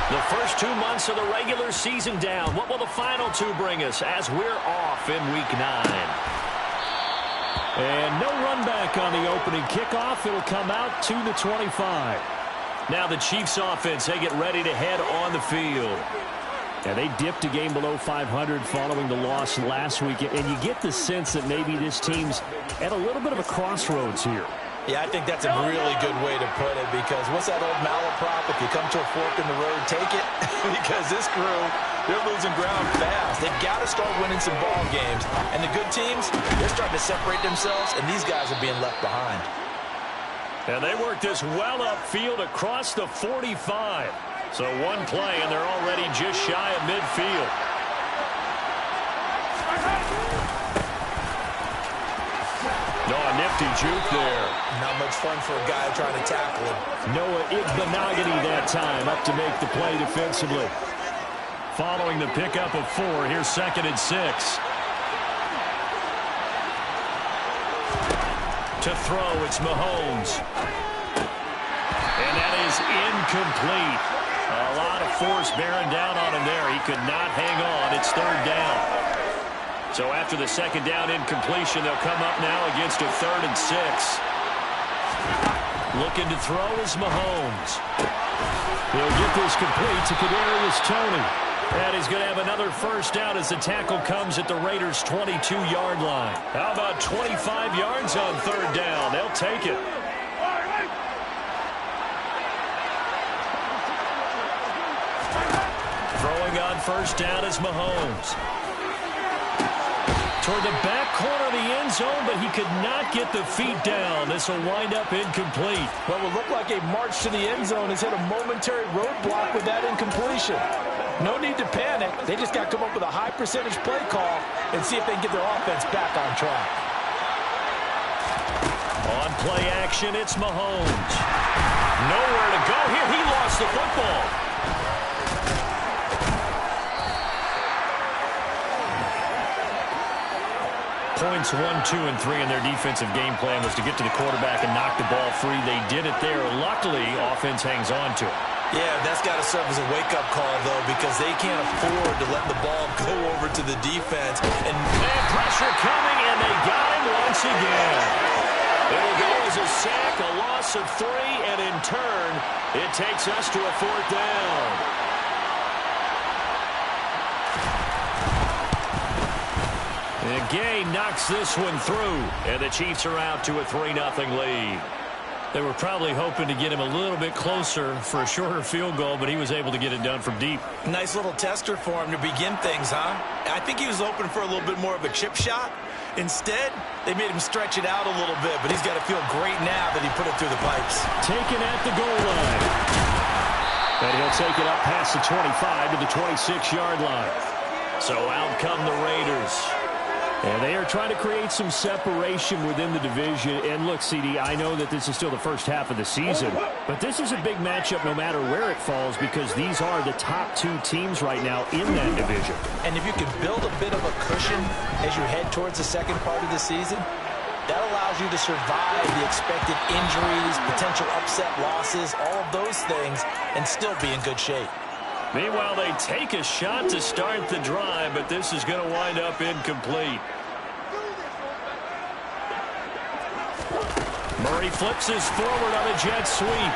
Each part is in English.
The first 2 months of the regular season down. What will the final two bring us as we're off in Week 9? And no run back on the opening kickoff. It'll come out to the 25. Now the Chiefs offense, they get ready to head on the field. Yeah, they dipped a game below 500 following the loss last week. And you get the sense that maybe this team's at a little bit of a crossroads here. Yeah, I think that's a really good way to put it, because what's that old malaprop? If you come to a fork in the road, take it. Because this crew, they're losing ground fast. They've got to start winning some ball games. And the good teams, they're starting to separate themselves, and these guys are being left behind. And they work this well upfield across the 45. So one play, and they're already just shy of midfield. No, a nifty juke there. Not much fun for a guy trying to tackle him. Noah Igbenogany that time up to make the play defensively. Following the pickup of 4, here's 2nd and 6. To throw, it's Mahomes. And that is incomplete. A lot of force bearing down on him there. He could not hang on. It's 3rd down. So after the 2nd down incompletion, they'll come up now against a 3rd and 6. Looking to throw is Mahomes. He'll get this complete to Kadarius Toney. And he's going to have another 1st down as the tackle comes at the Raiders' 22-yard line. How about 25 yards on 3rd down? They'll take it. Throwing on 1st down is Mahomes. Toward the back corner of the end zone, but he could not get the feet down. This will wind up incomplete. What will look like a march to the end zone has hit a momentary roadblock with that incompletion. No need to panic. They just got to come up with a high percentage play call and see if they can get their offense back on track. On play action, it's Mahomes. Nowhere to go here. He lost the football. Points 1, 2, and 3 in their defensive game plan was to get to the quarterback and knock the ball free. They did it there. Luckily, offense hangs on to it. Yeah, that's got to serve as a wake-up call, though, because they can't afford to let the ball go over to the defense. And pressure coming, and they got him once again. It'll go as a sack, a loss of 3, and in turn, it takes us to a 4th down. And Gay knocks this one through, and the Chiefs are out to a 3-0 lead. They were probably hoping to get him a little bit closer for a shorter field goal, but he was able to get it done from deep. Nice little tester for him to begin things, huh? I think he was open for a little bit more of a chip shot. Instead, they made him stretch it out a little bit, but he's got to feel great now that he put it through the pipes. Taken at the goal line. And he'll take it up past the 25 to the 26-yard line. So out come the Raiders. And they are trying to create some separation within the division. And look, CD, I know that this is still the first half of the season, but this is a big matchup no matter where it falls, because these are the top 2 teams right now in that division. And if you can build a bit of a cushion as you head towards the second part of the season, that allows you to survive the expected injuries, potential upset losses, all of those things, and still be in good shape. Meanwhile, they take a shot to start the drive, but this is going to wind up incomplete. Murray flips his forward on a jet sweep.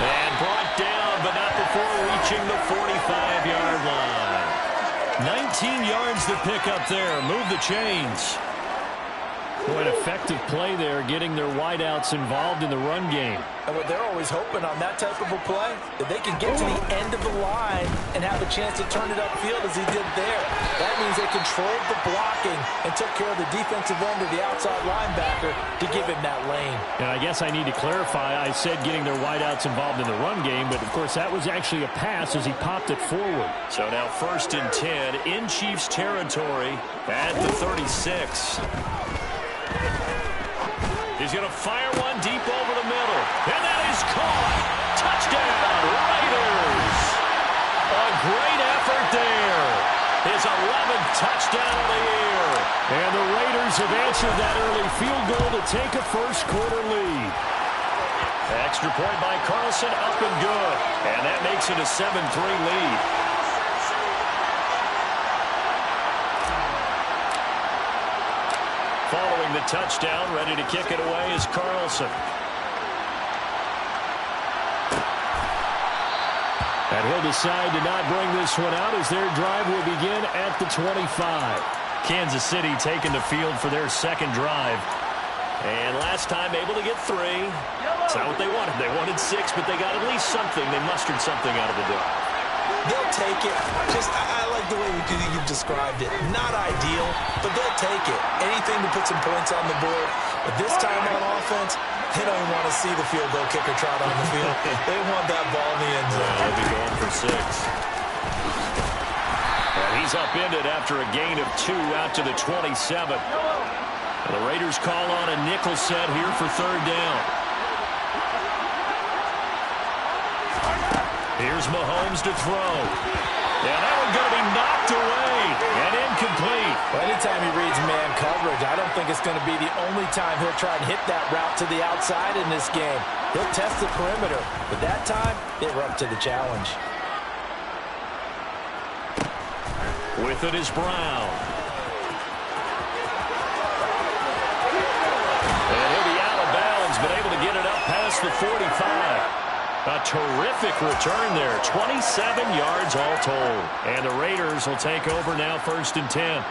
And brought down, but not before reaching the 45-yard line. 19 yards to pick up there. Move the chains. Boy, an effective play there, getting their wideouts involved in the run game. And what they're always hoping on that type of a play, that they can get to the end of the line and have a chance to turn it upfield as he did there. That means they controlled the blocking and took care of the defensive end of the outside linebacker to give him that lane. And I guess I need to clarify, I said getting their wideouts involved in the run game, but of course that was actually a pass as he popped it forward. So now 1st and 10 in Chiefs territory at the 36. He's going to fire one deep over the middle. And that is caught. Touchdown, Raiders. A great effort there. His 11th touchdown of the year. And the Raiders have answered that early field goal to take a first quarter lead. Extra point by Carlson, up and good. And that makes it a 7-3 lead. Following the touchdown, ready to kick it away is Carlson. And he'll decide to not bring this one out as their drive will begin at the 25. Kansas City taking the field for their second drive. And last time able to get 3. It's not what they wanted. They wanted 6, but they got at least something. They mustered something out of the drive. They'll take it. I like the way you've described it. Not ideal, but they'll take it. Anything to put some points on the board. But this time on offense, they don't even want to see the field goal kicker trot on the field. They want that ball in the end zone. They'll be going for 6. And he's upended after a gain of 2 out to the 27. The Raiders call on a nickel set here for third down. Here's Mahomes to throw. And that one going to be knocked away and incomplete. Well, anytime he reads man coverage, I don't think it's going to be the only time he'll try and hit that route to the outside in this game. He'll test the perimeter, but that time, they were up to the challenge. With it is Brown. And he'll be out of bounds, but able to get it up past the 45. A terrific return there. 27 yards all told. And the Raiders will take over now, 1st and 10.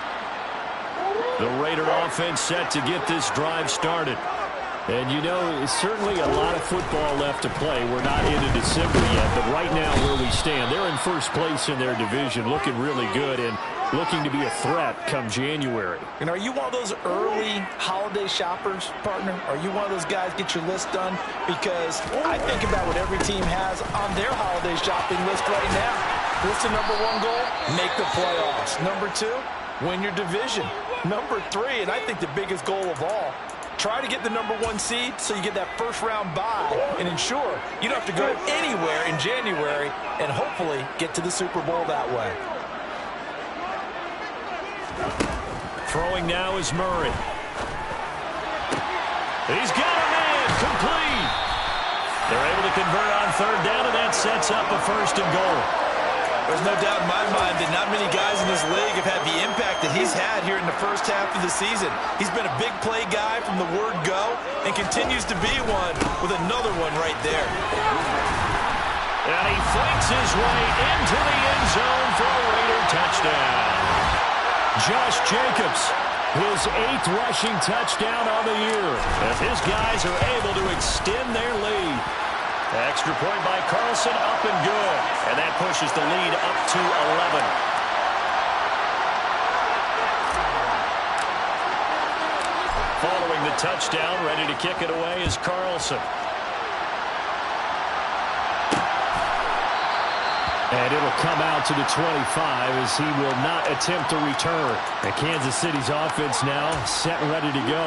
The Raider offense set to get this drive started. And, you know, certainly a lot of football left to play. We're not into December yet, but right now where we stand, they're in first place in their division, looking really good and looking to be a threat come January. And are you one of those early holiday shoppers, partner? Are you one of those guys get your list done? Because I think about what every team has on their holiday shopping list right now. What's the number 1 goal? Make the playoffs. Number 2, win your division. Number 3, and I think the biggest goal of all, try to get the number 1 seed so you get that first-round bye and ensure you don't have to go anywhere in January and hopefully get to the Super Bowl that way. Throwing now is Murray. He's got a man complete. They're able to convert on third down, and that sets up a 1st and goal. There's no doubt in my mind that not many guys in this league have had the impact that he's had here in the first half of the season. He's been a big play guy from the word go and continues to be one with another one right there. And he flanks his way into the end zone for a Raider touchdown. Josh Jacobs, his 8th rushing touchdown on the year, as his guys are able to extend their lead. Extra point by Carlson, up and good. And that pushes the lead up to 11. Following the touchdown, ready to kick it away is Carlson. And it'll come out to the 25 as he will not attempt to return. And Kansas City's offense now set and ready to go.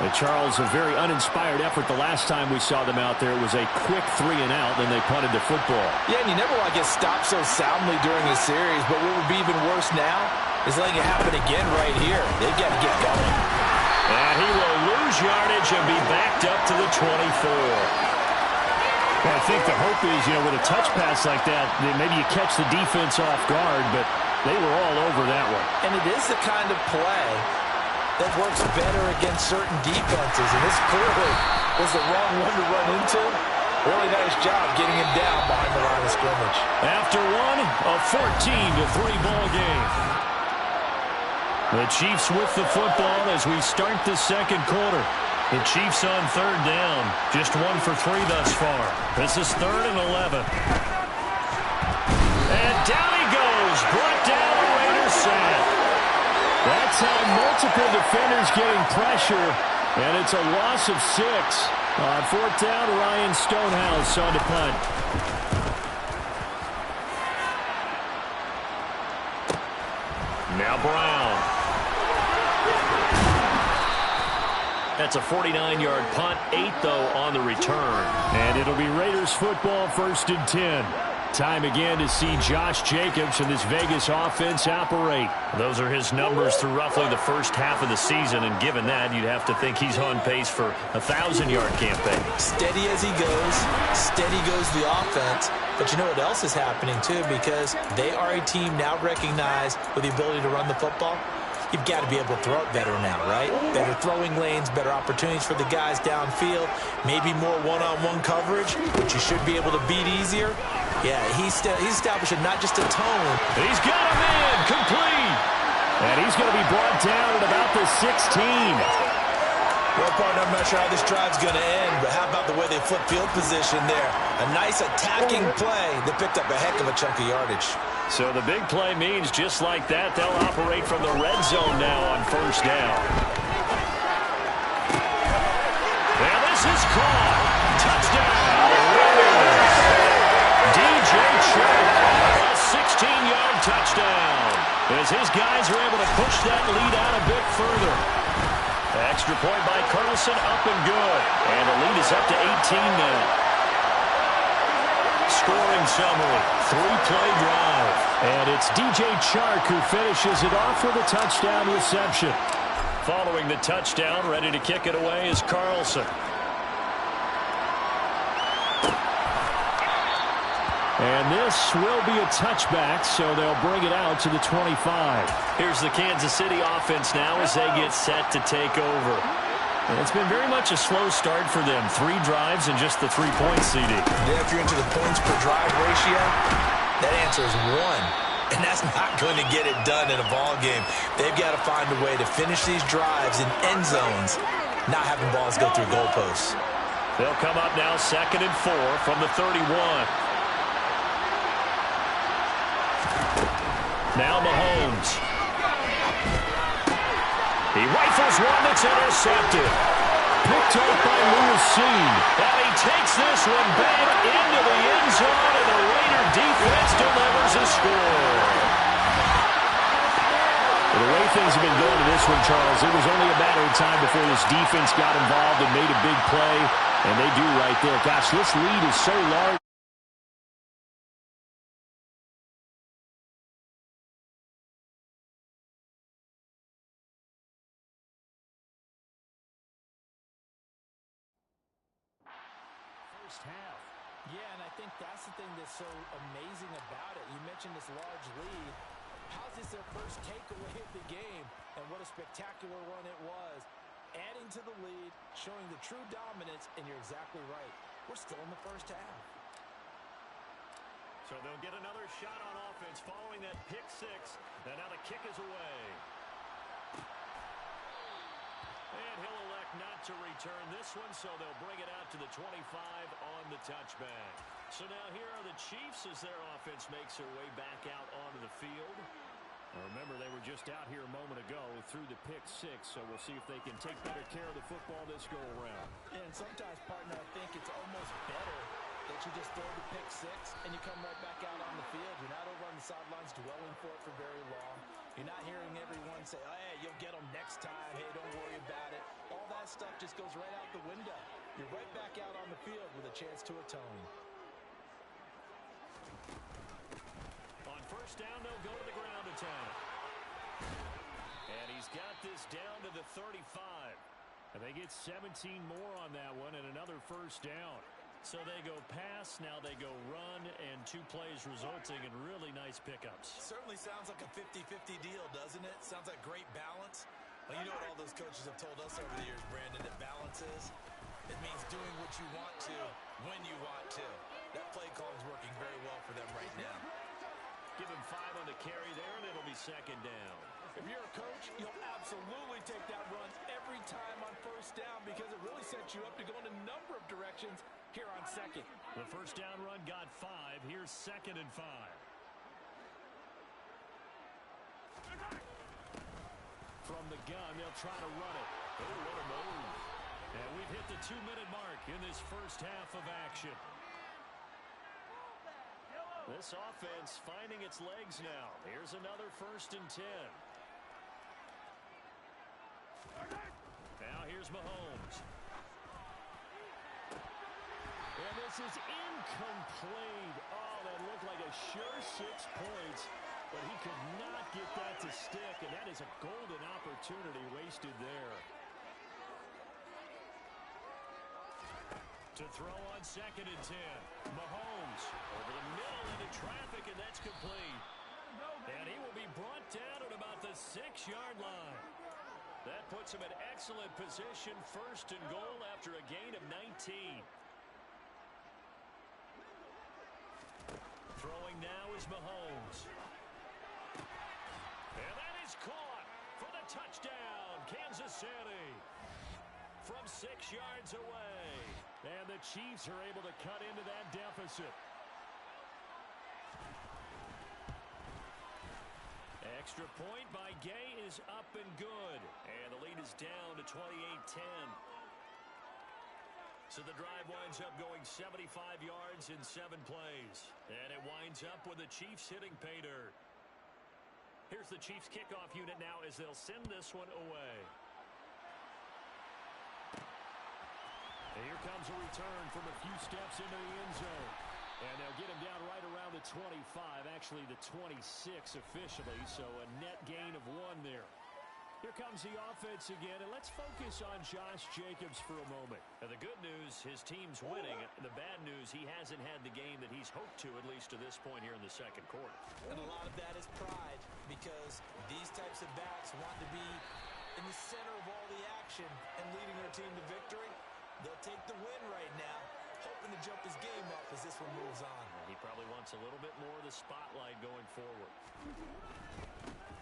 And Charles, a very uninspired effort the last time we saw them out there. It was a quick 3 and out, then they punted the football. Yeah, and you never want to get stopped so soundly during a series, but what would be even worse now is letting it happen again right here. They've got to get going. And he will lose yardage and be backed up to the 24. Well, I think the hope is, you know, with a touch pass like that, maybe you catch the defense off guard, but they were all over that one. And it is the kind of play that works better against certain defenses, and this clearly was the wrong one to run into. Really nice job getting him down behind the line of scrimmage. After one, a 14-3 ball game. The Chiefs with the football as we start the second quarter. The Chiefs on third down. Just 1 for 3 thus far. This is 3rd and 11. And down he goes. Brought down the Raiders set. That's how multiple defenders getting pressure. And it's a loss of 6. On 4th down, Ryan Stonehouse on to punt. Now Brown. That's a 49-yard punt, 8 though on the return. And it'll be Raiders football, 1st and 10. Time again to see Josh Jacobs and this Vegas offense operate. Those are his numbers through roughly the first half of the season, and given that, you'd have to think he's on pace for a 1,000-yard campaign. Steady as he goes, steady goes the offense. But you know what else is happening, too, because they are a team now recognized with the ability to run the football. You've got to be able to throw it better now, right? Better throwing lanes, better opportunities for the guys downfield, maybe more one-on-one coverage, which you should be able to beat easier. Yeah, he's establishing not just a tone. He's got him in, complete. And he's going to be brought down at about the 16. Well, partner, I'm not sure how this drive's going to end, but how about the way they flip field position there? A nice attacking play that picked up a heck of a chunk of yardage. So the big play means just like that, they'll operate from the red zone now on first down. And this is caught. Touchdown. DJ Chark, a 16-yard touchdown. As his guys are able to push that lead out a bit further. Extra point by Carlson, up and good. And the lead is up to 18 now. Scoring summary, 3-play drive. And it's DJ Chark who finishes it off with a touchdown reception. Following the touchdown, ready to kick it away is Carlson. And this will be a touchback, so they'll bring it out to the 25. Here's the Kansas City offense now as they get set to take over. And it's been very much a slow start for them. 3 drives and just the 3 points, CD. Yeah, if you're into the points per drive ratio, that answer is 1. And that's not going to get it done in a ball game. They've got to find a way to finish these drives in end zones, not having balls go through goalposts. They'll come up now 2nd and 4 from the 31. Now Mahomes. He rifles one that's intercepted. Picked off by Lewis Cine. And he takes this one back into the end zone, and the Raider defense delivers a score. Well, the way things have been going to this one, Charles, it was only a matter of time before this defense got involved and made a big play, and they do right there. Gosh, this lead is so large. Half. Yeah, and I think that's the thing that's so amazing about it. You mentioned this large lead. How's this their first takeaway of the game? And what a spectacular run it was. Adding to the lead, showing the true dominance, and you're exactly right. We're still in the first half. So they'll get another shot on offense following that pick 6. And now the kick is away. And he'll elect not to return this one, so they'll bring it out to the 25 on the touchback. So now here are the Chiefs as their offense makes their way back out onto the field. Now remember, they were just out here a moment ago through the pick 6, so we'll see if they can take better care of the football this go-around. And sometimes, partner, I think it's almost better that you just throw the pick 6 and you come right back out on the field. You're not over on the sidelines dwelling for it for very long. You're not hearing everyone say, oh, hey, you'll get them next time. Hey, don't worry about it. All that stuff just goes right out the window. You're right back out on the field with a chance to atone. On first down, they'll go to the ground attack. And he's got this down to the 35. And they get 17 more on that one and another first down. So they go pass, now they go run, and 2 plays resulting in really nice pickups. Certainly sounds like a 50-50 deal, doesn't it? Sounds like great balance. Well, you know what all those coaches have told us over the years, Brandon, that balance is? It means doing what you want to, when you want to. That play call is working very well for them right now. Give him 5 on the carry there, and it'll be 2nd down. If you're a coach, you'll absolutely take that run every time on first down because it really sets you up to go in a number of directions here on 2nd. The first down run got 5. Here's 2nd and 5. From the gun, they'll try to run it. Oh, what a move. And we've hit the 2-minute mark in this first half of action. This offense finding its legs now. Here's another 1st and 10. Now here's Mahomes. And this pass is incomplete. Oh, that looked like a sure 6 points, but he could not get that to stick, and that is a golden opportunity wasted there. To throw on 2nd and 10. Mahomes over the middle into traffic, and that's complete. And he will be brought down at about the 6-yard line. That puts him in excellent position, 1st and goal after a gain of 19. Throwing now is Mahomes. And that is caught for the touchdown, Kansas City. From 6 yards away. And the Chiefs are able to cut into that deficit. Extra point by Gay is up and good. And the lead is down to 28-10. So the drive winds up going 75 yards in 7 plays. And it winds up with the Chiefs hitting pay dirt. Here's the Chiefs kickoff unit now as they'll send this one away. And here comes a return from a few steps into the end zone. And they'll get him down right around the 25, actually the 26 officially, so a net gain of 1 there. Here comes the offense again, and let's focus on Josh Jacobs for a moment. Now, the good news, his team's winning. The bad news, he hasn't had the game that he's hoped to, at least to this point here in the 2nd quarter. And a lot of that is pride, because these types of backs want to be in the center of all the action and leading their team to victory. They'll take the win right now, hoping to jump his game up as this one moves on. He probably wants a little bit more of the spotlight going forward.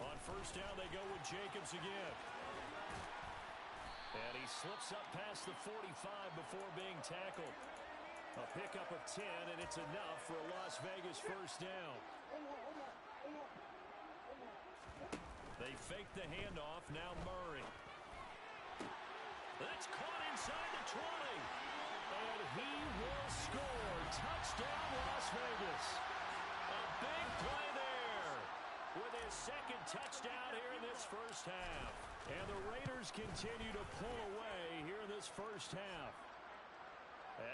On 1st down, they go with Jacobs again. And he slips up past the 45 before being tackled. A pickup of 10, and it's enough for a Las Vegas 1st down. They fake the handoff. Now Murray. That's caught inside the 20. And he will score. Touchdown, Las Vegas. A big play there with his 2nd touchdown here in this 1st half. And the Raiders continue to pull away here in this 1st half.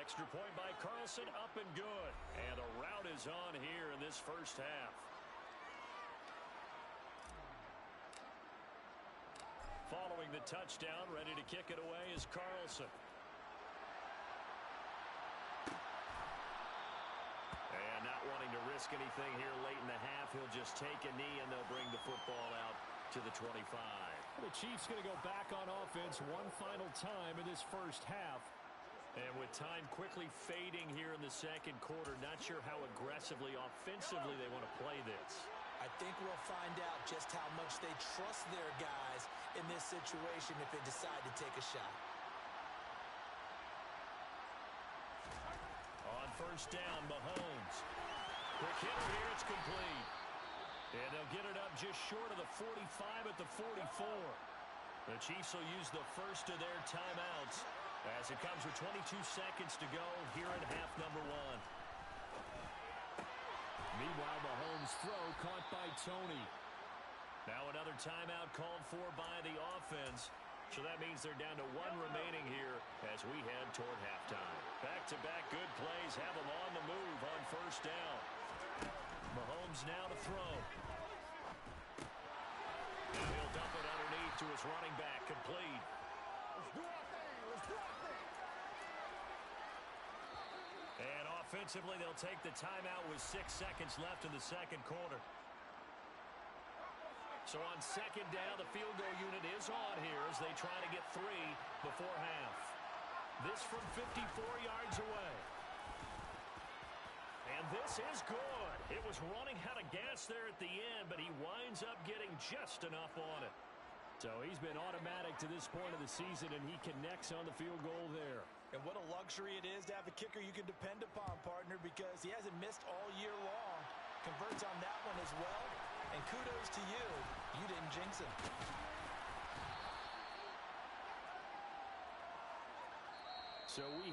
Extra point by Carlson, up and good. And the route is on here in this 1st half. Following the touchdown, ready to kick it away is Carlson. And not wanting to risk anything here late in the half, he'll just take a knee and they'll bring the football out to the 25. The Chiefs going to go back on offense one final time in this 1st half. And with time quickly fading here in the 2nd quarter, not sure how aggressively, offensively they want to play this. I think we'll find out just how much they trust their guys in this situation if they decide to take a shot. On 1st down, Mahomes. Quick hitter here, it's complete. And they'll get it up just short of the 45 at the 44. The Chiefs will use the 1st of their timeouts as it comes with 22 seconds to go here in half number 1. Meanwhile, Mahomes' throw caught by Tony. Now another timeout called for by the offense. So that means they're down to 1 remaining here as we head toward halftime. Back-to-back good plays have them on the move on 1st down. Mahomes now to throw. Now he'll dump it underneath to his running back, complete. Let's do our thing. Let's do our thing. And offensively, they'll take the timeout with 6 seconds left in the 2nd quarter. So on 2nd down, the field goal unit is on here as they try to get 3 before half. This from 54 yards away. And this is good. It was running out of gas there at the end, but he winds up getting just enough on it. So he's been automatic to this point of the season, and he connects on the field goal there. And what a luxury it is to have a kicker you can depend upon, partner, because he hasn't missed all year long. Converts on that one as well. And kudos to you. You didn't jinx him. So we